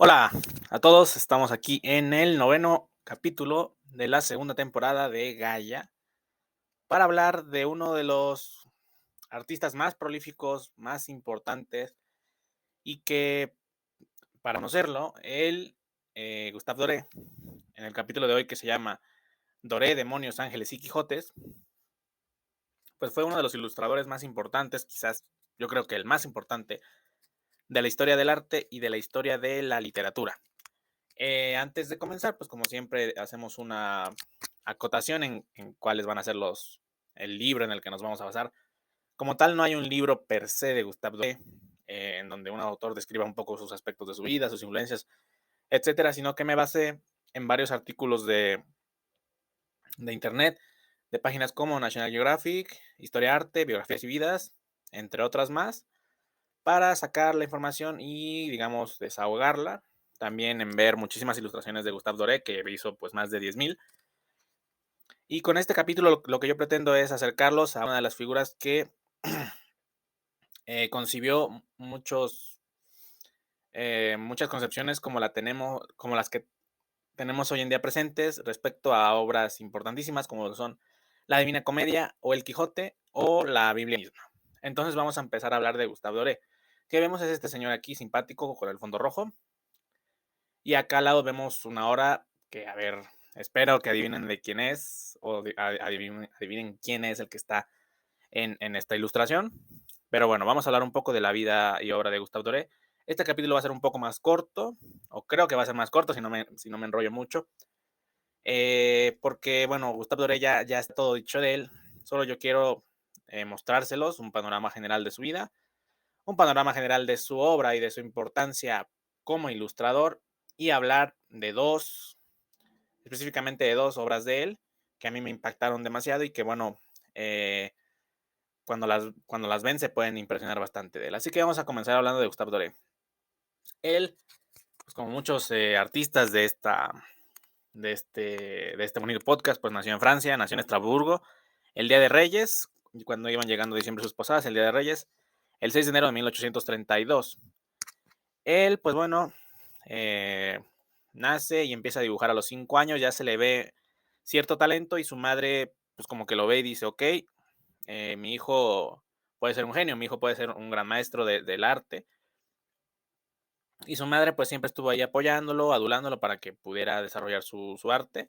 Hola a todos, estamos aquí en el noveno capítulo de la segunda temporada de Gaia para hablar de uno de los artistas más prolíficos, más importantes y que, para conocerlo, Gustave Doré, en el capítulo de hoy que se llama Doré, Demonios, Ángeles y Quijotes, pues fue uno de los ilustradores más importantes, quizás yo creo que el más importante de la historia del arte y de la historia de la literatura. Antes de comenzar, pues como siempre hacemos una acotación en cuáles van a ser el libro en el que nos vamos a basar. Como tal, no hay un libro per se de Gustave Doré, en donde un autor describa un poco sus aspectos de su vida, sus influencias, etcétera, sino que me basé en varios artículos de internet, de páginas como National Geographic, Historia Arte, Biografías y Vidas, entre otras más, para sacar la información y, digamos, desahogarla. También en ver muchísimas ilustraciones de Gustave Doré, que hizo pues más de 10,000. Y con este capítulo lo que yo pretendo es acercarlos a una de las figuras que concibió muchas concepciones como las que tenemos hoy en día presentes respecto a obras importantísimas como lo son la Divina Comedia o el Quijote o la Biblia misma. Entonces vamos a empezar a hablar de Gustave Doré. Que vemos es este señor aquí simpático con el fondo rojo. Y acá al lado vemos una hora que, a ver, espero que adivinen de quién es o adivinen quién es el que está en esta ilustración. Pero bueno, vamos a hablar un poco de la vida y obra de Gustave Doré. Este capítulo va a ser un poco más corto, o creo que va a ser más corto si no me enrollo mucho. Porque, bueno, Gustave Doré ya está todo dicho de él. Solo yo quiero mostrárselos, un panorama general de su vida, un panorama general de su obra y de su importancia como ilustrador, y hablar específicamente de dos obras de él que a mí me impactaron demasiado y que, bueno, eh, cuando las ven se pueden impresionar bastante de él. Así que vamos a comenzar hablando de Gustave Doré. Él, pues como muchos artistas de este bonito podcast, pues nació en Francia, nació en Estrasburgo, el Día de Reyes, cuando iban llegando diciembre sus posadas, el Día de Reyes, el 6 de enero de 1832. Él, pues bueno, eh, nace y empieza a dibujar a los 5 años, ya se le ve cierto talento y su madre, pues como que lo ve y dice, ok, mi hijo puede ser un genio, mi hijo puede ser un gran maestro del arte. Y su madre pues siempre estuvo ahí apoyándolo, adulándolo para que pudiera desarrollar su arte.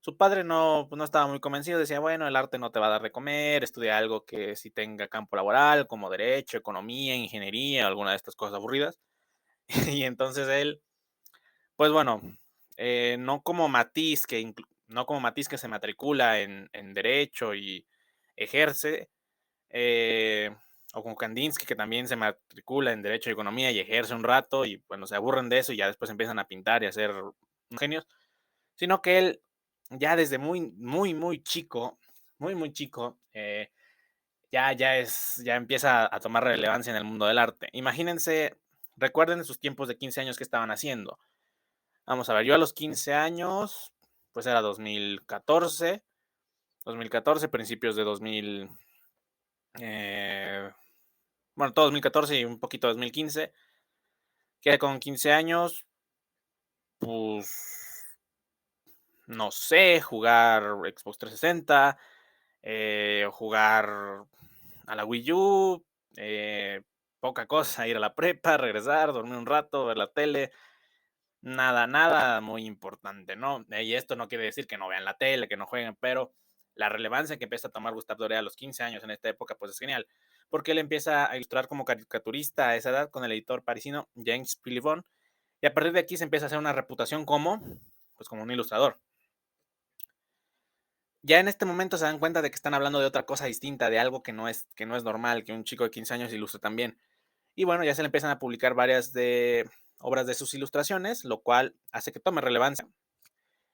Su padre no, pues no estaba muy convencido, decía, bueno, el arte no te va a dar de comer, estudia algo que sí tenga campo laboral, como derecho, economía, ingeniería, alguna de estas cosas aburridas. Y entonces él, pues bueno, no como Matisse que se matricula en derecho y ejerce, eh, o como Kandinsky que también se matricula en derecho y economía y ejerce un rato y bueno, se aburren de eso y ya después empiezan a pintar y a ser genios, sino que él ya desde muy, muy, muy chico, ya empieza a tomar relevancia en el mundo del arte. Imagínense, recuerden sus tiempos de 15 años que estaban haciendo. Vamos a ver, yo a los 15 años, pues era 2014, principios de 2000, bueno, todo 2014 y un poquito 2015, que con 15 años, pues, no sé, jugar Xbox 360, o jugar a la Wii U, poca cosa, ir a la prepa, regresar, dormir un rato, ver la tele, nada, nada muy importante, ¿no? Y esto no quiere decir que no vean la tele, que no jueguen, pero la relevancia que empieza a tomar Gustave Doré a los 15 años en esta época, pues es genial, porque él empieza a ilustrar como caricaturista a esa edad con el editor parisino James Philibon, y a partir de aquí se empieza a hacer una reputación pues como un ilustrador. Ya en este momento se dan cuenta de que están hablando de otra cosa distinta, de algo que no es normal, que un chico de 15 años ilustre también. Y bueno, ya se le empiezan a publicar varias obras de sus ilustraciones, lo cual hace que tome relevancia.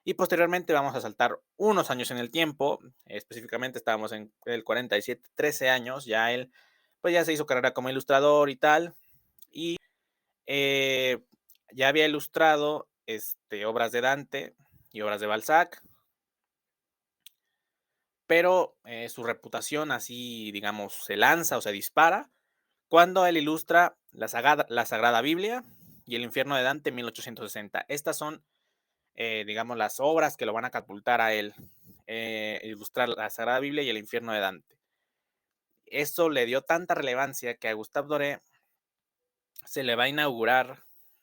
Y posteriormente vamos a saltar unos años en el tiempo, específicamente estábamos en el 47, 13 años, ya él pues ya se hizo carrera como ilustrador y tal, y eh, ya había ilustrado obras de Dante y obras de Balzac, pero su reputación así, digamos, se lanza o se dispara cuando él ilustra la Sagrada Biblia y El infierno de Dante, 1860. Estas son, digamos, las obras que lo van a catapultar a él, ilustrar la Sagrada Biblia y El infierno de Dante. Esto le dio tanta relevancia que a Gustave Doré se le va a inaugurar,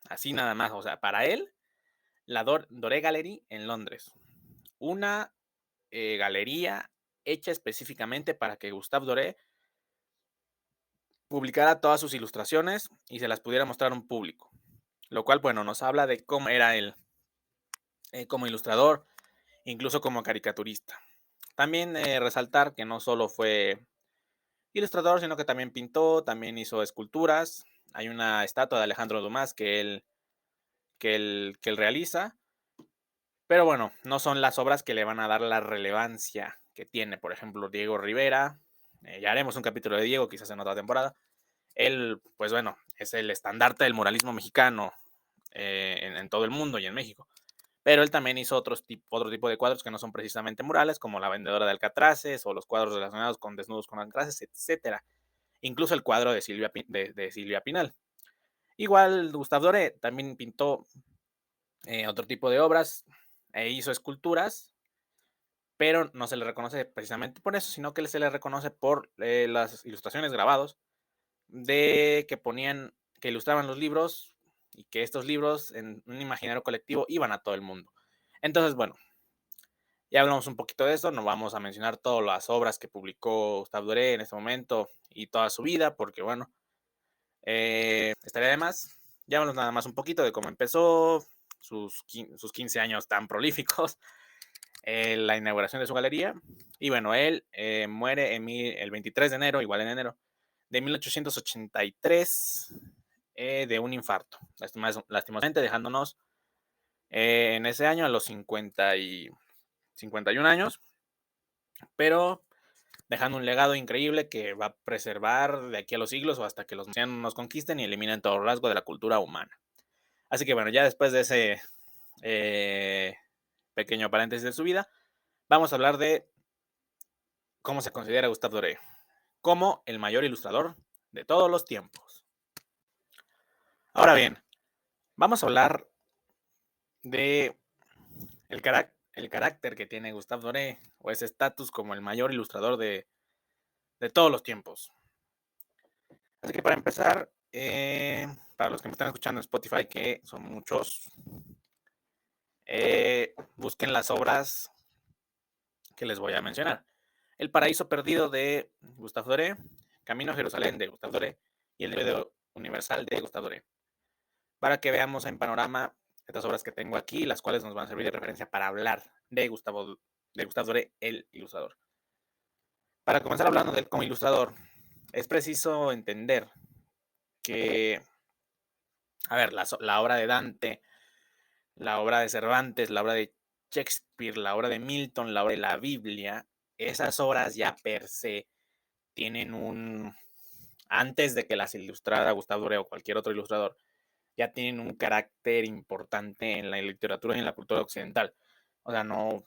así nada más, o sea, para él, la Doré Gallery en Londres. Una galería hecha específicamente para que Gustave Doré publicara todas sus ilustraciones y se las pudiera mostrar a un público. Lo cual, bueno, nos habla de cómo era él como ilustrador, incluso como caricaturista. También resaltar que no solo fue ilustrador, sino que también pintó, también hizo esculturas. Hay una estatua de Alejandro Dumas que él realiza. Pero bueno, no son las obras que le van a dar la relevancia que tiene, por ejemplo, Diego Rivera. Ya haremos un capítulo de Diego, quizás en otra temporada. Él, pues bueno, es el estandarte del muralismo mexicano en todo el mundo y en México. Pero él también hizo otro tipo de cuadros que no son precisamente murales, como La vendedora de alcatraces o los cuadros relacionados con desnudos con alcatraces, etcétera. Incluso el cuadro de Silvia Pinal. Igual Gustave Doré también pintó otro tipo de obras e hizo esculturas, pero no se le reconoce precisamente por eso, sino que se le reconoce por las ilustraciones grabados que ilustraban los libros y que estos libros en un imaginario colectivo iban a todo el mundo. Entonces, bueno, ya hablamos un poquito de esto, no vamos a mencionar todas las obras que publicó Gustave Doré en este momento y toda su vida, porque bueno, estaría de más. Ya hablamos nada más un poquito de cómo empezó, sus 15 años tan prolíficos, la inauguración de su galería. Y bueno, él muere el 23 de enero, igual en enero, de 1883, de un infarto, lastimosamente dejándonos en ese año a los 51 años, pero dejando un legado increíble que va a preservar de aquí a los siglos o hasta que los marcianos nos conquisten y eliminen todo rasgo de la cultura humana. Así que bueno, ya después de ese pequeño paréntesis de su vida, vamos a hablar de cómo se considera Gustave Doré como el mayor ilustrador de todos los tiempos. Ahora bien, vamos a hablar de el carácter que tiene Gustave Doré o ese estatus como el mayor ilustrador de todos los tiempos. Así que para empezar, para los que me están escuchando en Spotify, que son muchos, busquen las obras que les voy a mencionar. El paraíso perdido de Gustave Doré, Camino a Jerusalén de Gustave Doré y El Diario universal de Gustave Doré. Para que veamos en panorama estas obras que tengo aquí, las cuales nos van a servir de referencia para hablar de Gustave Doré, el ilustrador. Para comenzar hablando de él como ilustrador, es preciso entender que, a ver, la obra de Dante, la obra de Cervantes, la obra de Shakespeare, la obra de Milton, la obra de la Biblia, esas obras ya per se tienen antes de que las ilustrara Gustave Doré o cualquier otro ilustrador, ya tienen un carácter importante en la literatura y en la cultura occidental. O sea, no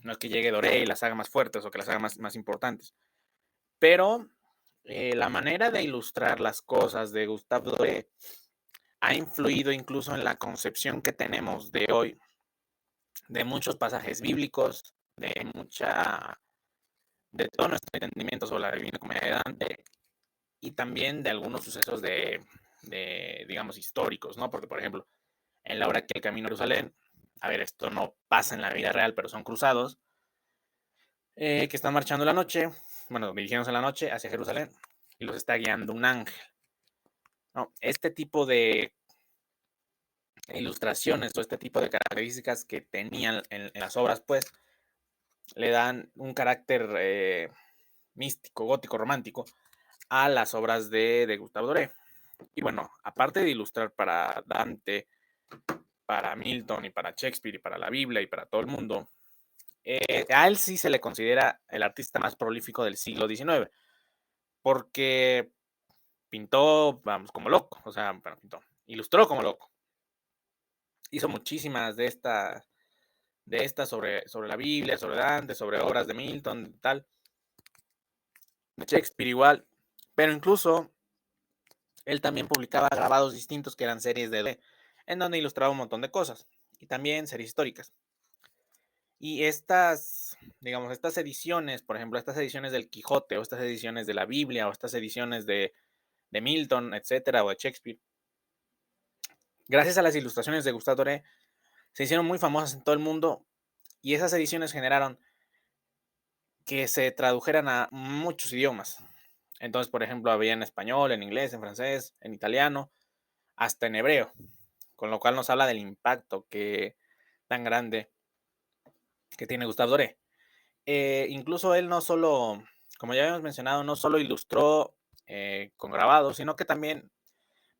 es que llegue Doré y las haga más fuertes o que las haga más importantes. Pero la manera de ilustrar las cosas de Gustave Doré ha influido incluso en la concepción que tenemos de hoy de muchos pasajes bíblicos, de todo nuestro entendimiento sobre la Divina Comedia de Dante y también de algunos sucesos digamos, históricos, ¿no? Porque, por ejemplo, en la obra que El Camino a Jerusalén, a ver, esto no pasa en la vida real, pero son cruzados, que están marchando en la noche, bueno, dirigiéndose en la noche hacia Jerusalén, y los está guiando un ángel, ¿no? Este tipo de ilustraciones o este tipo de características que tenían en las obras, pues, le dan un carácter místico, gótico, romántico a las obras de Gustave Doré. Y bueno, aparte de ilustrar para Dante, para Milton y para Shakespeare y para la Biblia y para todo el mundo, a él sí se le considera el artista más prolífico del siglo XIX, porque pintó, vamos, como loco, o sea, bueno, ilustró como loco. Hizo muchísimas de estas sobre la Biblia, sobre Dante, sobre obras de Milton, tal, de Shakespeare igual, pero incluso él también publicaba grabados distintos que eran series de en donde ilustraba un montón de cosas, y también series históricas. Y estas, digamos, estas ediciones, por ejemplo, estas ediciones del Quijote, o estas ediciones de la Biblia, o estas ediciones de Milton, etcétera, o de Shakespeare, gracias a las ilustraciones de Gustave Doré, se hicieron muy famosas en todo el mundo, y esas ediciones generaron que se tradujeran a muchos idiomas. Entonces, por ejemplo, había en español, en inglés, en francés, en italiano, hasta en hebreo, con lo cual nos habla del impacto tan grande que tiene Gustave Doré. Incluso él no solo, como ya habíamos mencionado, no solo ilustró con grabados, sino que también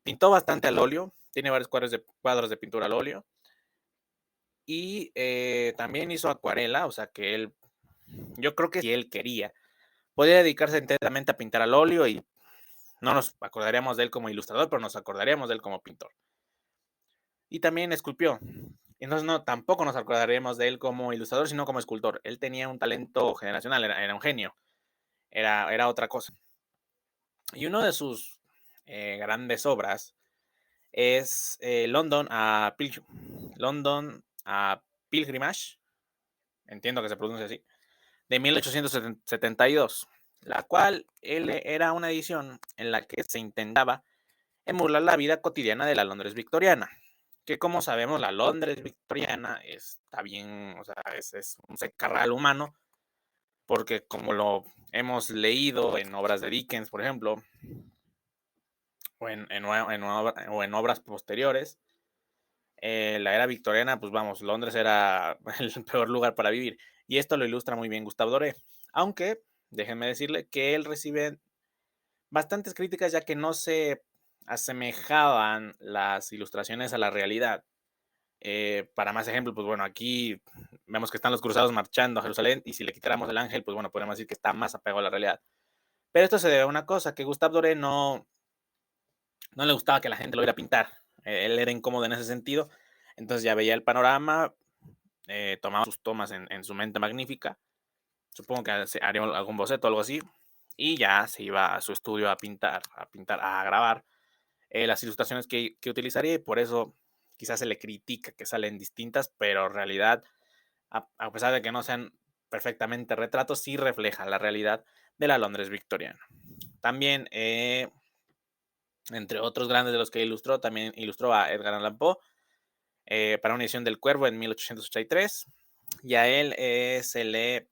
pintó bastante al óleo. Tiene varios cuadros de pintura al óleo. Y también hizo acuarela, o sea que yo creo que si él quería, podía dedicarse enteramente a pintar al óleo y no nos acordaríamos de él como ilustrador, pero nos acordaríamos de él como pintor. Y también esculpió. Entonces no, tampoco nos acordaríamos de él como ilustrador, sino como escultor. Él tenía un talento generacional, era un genio, era otra cosa. Y una de sus grandes obras es London a Pilgrimage, entiendo que se pronuncia así, de 1872, la cual era una edición en la que se intentaba emular la vida cotidiana de la Londres victoriana, que como sabemos la Londres victoriana está bien, o sea, es un secarral humano, porque como lo hemos leído en obras de Dickens, por ejemplo, o en obras posteriores, la era victoriana, pues vamos, Londres era el peor lugar para vivir. Y esto lo ilustra muy bien Gustave Doré. Aunque, déjenme decirle que él recibe bastantes críticas ya que no se asemejaban las ilustraciones a la realidad. Para más ejemplo, pues bueno, aquí vemos que están los cruzados marchando a Jerusalén y si le quitáramos el ángel, pues bueno, podríamos decir que está más apegado a la realidad. Pero esto se debe a una cosa, que Gustave Doré no le gustaba que la gente lo viera pintar. Él era incómodo en ese sentido. Entonces ya veía el panorama, tomaba sus tomas en su mente magnífica. Supongo que haría algún boceto o algo así. Y ya se iba a su estudio a grabar las ilustraciones que utilizaría. Y por eso quizás se le critica que salen distintas, pero en realidad, a pesar de que no sean perfectamente retratos, sí refleja la realidad de la Londres victoriana. También entre otros grandes de los que ilustró, también ilustró a Edgar Allan Poe para una edición del Cuervo en 1883. Y a él se le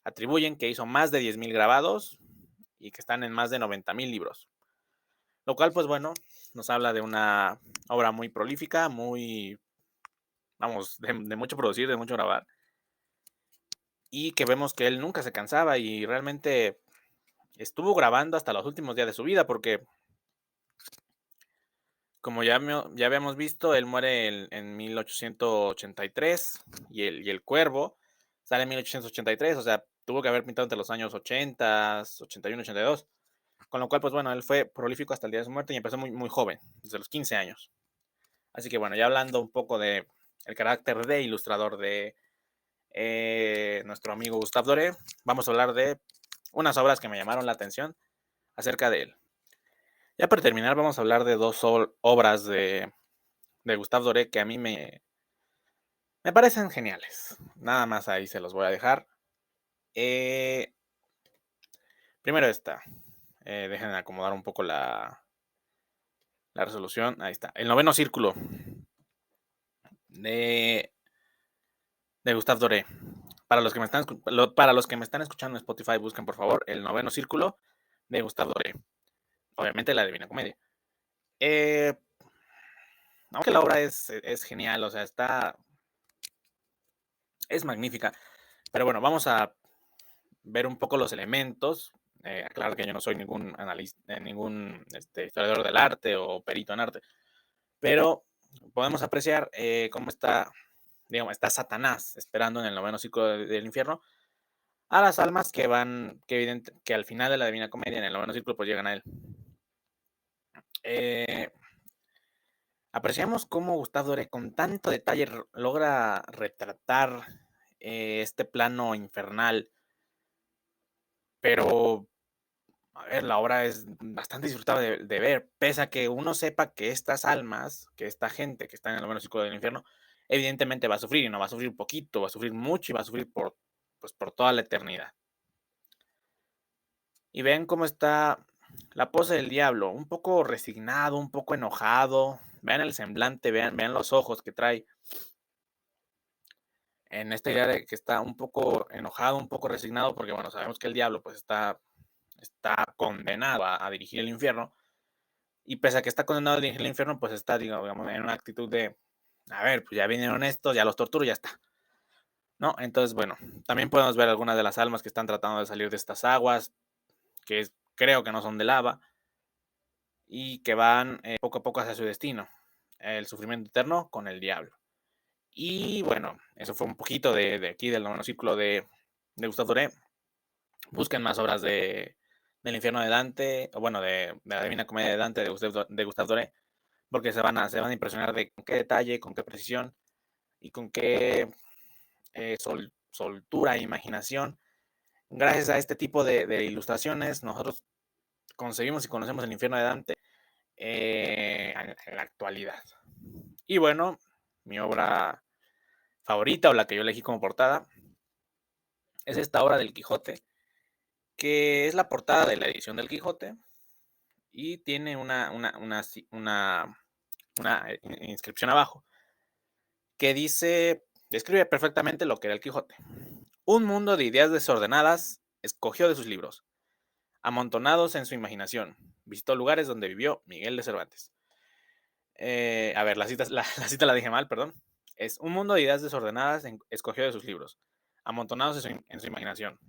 atribuyen que hizo más de 10.000 grabados y que están en más de 90.000 libros. Lo cual, pues bueno, nos habla de una obra muy prolífica, vamos, de mucho producir, de mucho grabar. Y que vemos que él nunca se cansaba y realmente estuvo grabando hasta los últimos días de su vida porque como ya habíamos visto, él muere en 1883 y el Cuervo sale en 1883, o sea, tuvo que haber pintado entre los años 80, 81, 82, con lo cual, pues bueno, él fue prolífico hasta el día de su muerte y empezó muy, muy joven, desde los 15 años. Así que bueno, ya hablando un poco de el carácter de ilustrador de nuestro amigo Gustave Doré, vamos a hablar de unas obras que me llamaron la atención acerca de él. Ya para terminar, vamos a hablar de dos obras de Gustave Doré que a mí me parecen geniales. Nada más ahí se los voy a dejar. Eh, Primero esta. Dejen acomodar un poco la resolución. Ahí está. El noveno círculo de, de Gustave Doré. Para los que me están escuchando en Spotify, busquen por favor el noveno círculo de Gustave Doré. Obviamente la Divina Comedia. Eh, Aunque la obra es genial, o sea, es magnífica. Pero bueno, vamos a ver un poco los elementos. Aclaro que yo no soy ningún analista, ningún historiador del arte o perito en arte, pero podemos apreciar cómo está Satanás esperando en el noveno ciclo del infierno a las almas que al final de la Divina Comedia, en el noveno círculo, pues llegan a él. Eh, Apreciamos cómo Gustave Doré con tanto detalle logra retratar este plano infernal, pero A ver, la obra es bastante disfrutable de ver, pese a que uno sepa que estas almas, que esta gente que está en el noveno círculo del infierno, evidentemente va a sufrir, y no va a sufrir poquito, va a sufrir mucho y va a sufrir por, pues, por toda la eternidad. Y ven cómo está la pose del diablo, un poco resignado, un poco enojado. Vean el semblante, vean los ojos que trae en esta idea de que está un poco enojado, un poco resignado, porque bueno, sabemos que el diablo pues está condenado a dirigir el infierno, y pese a que está condenado a dirigir el infierno, pues está, digamos, en una actitud de, a ver, pues ya vinieron estos, ya los torturo, ya está, ¿no? Entonces, bueno, también podemos ver algunas de las almas que están tratando de salir de estas aguas, creo que no son de lava, y que van poco a poco hacia su destino, el sufrimiento eterno con el diablo. Y bueno, eso fue un poquito de aquí del noveno círculo de Gustave Doré. Busquen más obras del infierno de Dante, o bueno, de la Divina Comedia de Dante de Gustave Doré, porque se van a impresionar de con qué detalle, con qué precisión y con qué soltura e imaginación. Gracias a este tipo de ilustraciones, nosotros concebimos y conocemos el infierno de Dante en la actualidad. Y bueno, mi obra favorita, o la que yo elegí como portada, es esta obra del Quijote, que es la portada de la edición del Quijote y tiene una inscripción abajo que describe perfectamente lo que era el Quijote. Un mundo de ideas desordenadas escogió de sus libros, amontonados en su imaginación. Visitó lugares donde vivió Miguel de Cervantes. A ver, la cita la dije mal, perdón. Es un mundo de ideas desordenadas escogió de sus libros, amontonados en su imaginación.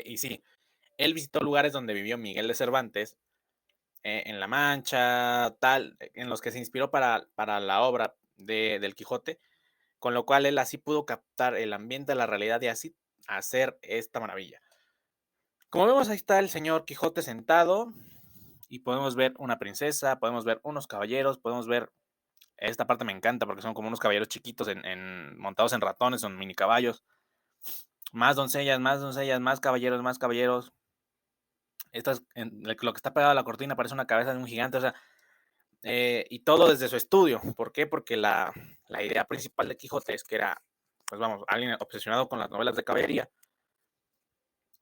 Y sí, él visitó lugares donde vivió Miguel de Cervantes, en La Mancha, tal, en los que se inspiró para la obra del Quijote, con lo cual él así pudo captar el ambiente de la realidad y así hacer esta maravilla. Como vemos, ahí está el señor Quijote sentado y podemos ver una princesa, podemos ver unos caballeros, podemos ver, esta parte me encanta porque son como unos caballeros chiquitos montados en ratones, son mini caballos, más doncellas, más doncellas, más caballeros, más caballeros. Lo que está pegado a la cortina parece una cabeza de un gigante, o sea, y todo desde su estudio. ¿Por qué? Porque la idea principal de Quijote es que era, pues vamos, alguien obsesionado con las novelas de caballería,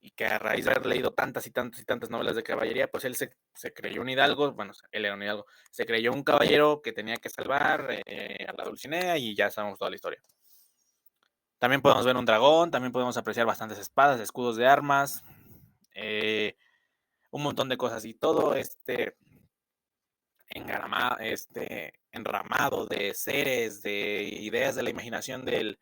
y que a raíz de haber leído tantas y tantas y tantas novelas de caballería, pues él se creyó un hidalgo, bueno, él era un hidalgo, se creyó un caballero que tenía que salvar a la Dulcinea, y ya sabemos toda la historia. También podemos ver un dragón, también podemos apreciar bastantes espadas, escudos de armas, un montón de cosas, y todo enramado de seres, de ideas de la imaginación del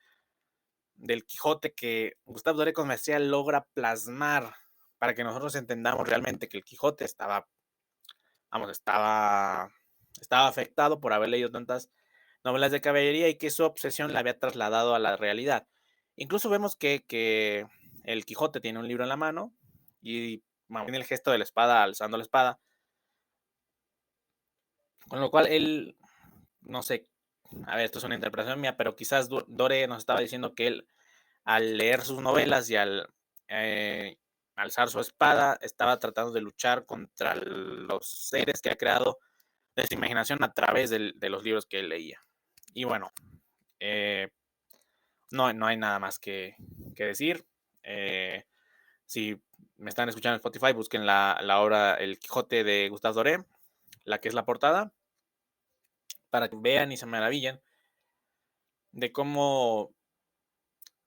Quijote, que Gustave Doré con maestría logra plasmar para que nosotros entendamos realmente que el Quijote estaba afectado por haber leído tantas novelas de caballería y que su obsesión la había trasladado a la realidad. Incluso vemos que el Quijote tiene un libro en la mano y tiene el gesto de la espada, alzando la espada, con lo cual él, no sé, a ver, esto es una interpretación mía, pero quizás Dore nos estaba diciendo que él, al leer sus novelas y al eh, alzar su espada, estaba tratando de luchar contra los seres que ha creado de su imaginación a través de los libros que él leía. Y bueno, eh, no hay nada más que decir. Si me están escuchando en Spotify, busquen la obra El Quijote de Gustave Doré, la que es la portada, para que vean y se maravillen de cómo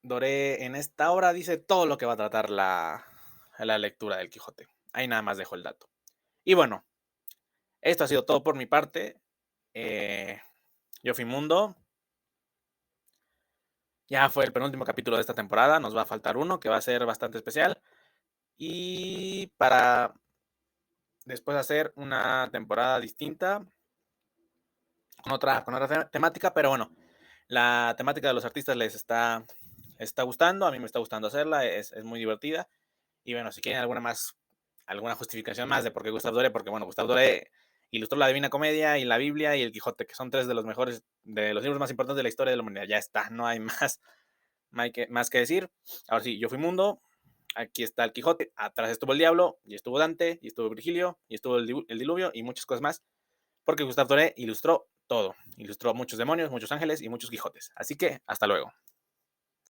Doré en esta obra dice todo lo que va a tratar la lectura del Quijote. Ahí nada más dejo el dato. Y bueno, esto ha sido todo por mi parte. Eh, yo fui Mundo. Ya fue el penúltimo capítulo de esta temporada. Nos va a faltar uno que va a ser bastante especial. Y para después hacer una temporada distinta, con otra temática, pero bueno, la temática de los artistas les está gustando. A mí me está gustando hacerla. Es muy divertida. Y bueno, si quieren alguna justificación más de por qué Gustave Doré, porque bueno, Gustave Doré ilustró la Divina Comedia y la Biblia y el Quijote, que son tres de los mejores, de los libros más importantes de la historia de la humanidad. Ya está, no hay más que decir. Ahora sí, yo fui Mundo. aquí está el Quijote, atrás estuvo el diablo, y estuvo Dante, y estuvo Virgilio, y estuvo el diluvio y muchas cosas más, porque Gustave Doré ilustró todo, ilustró muchos demonios, muchos ángeles y muchos Quijotes. Así que hasta luego.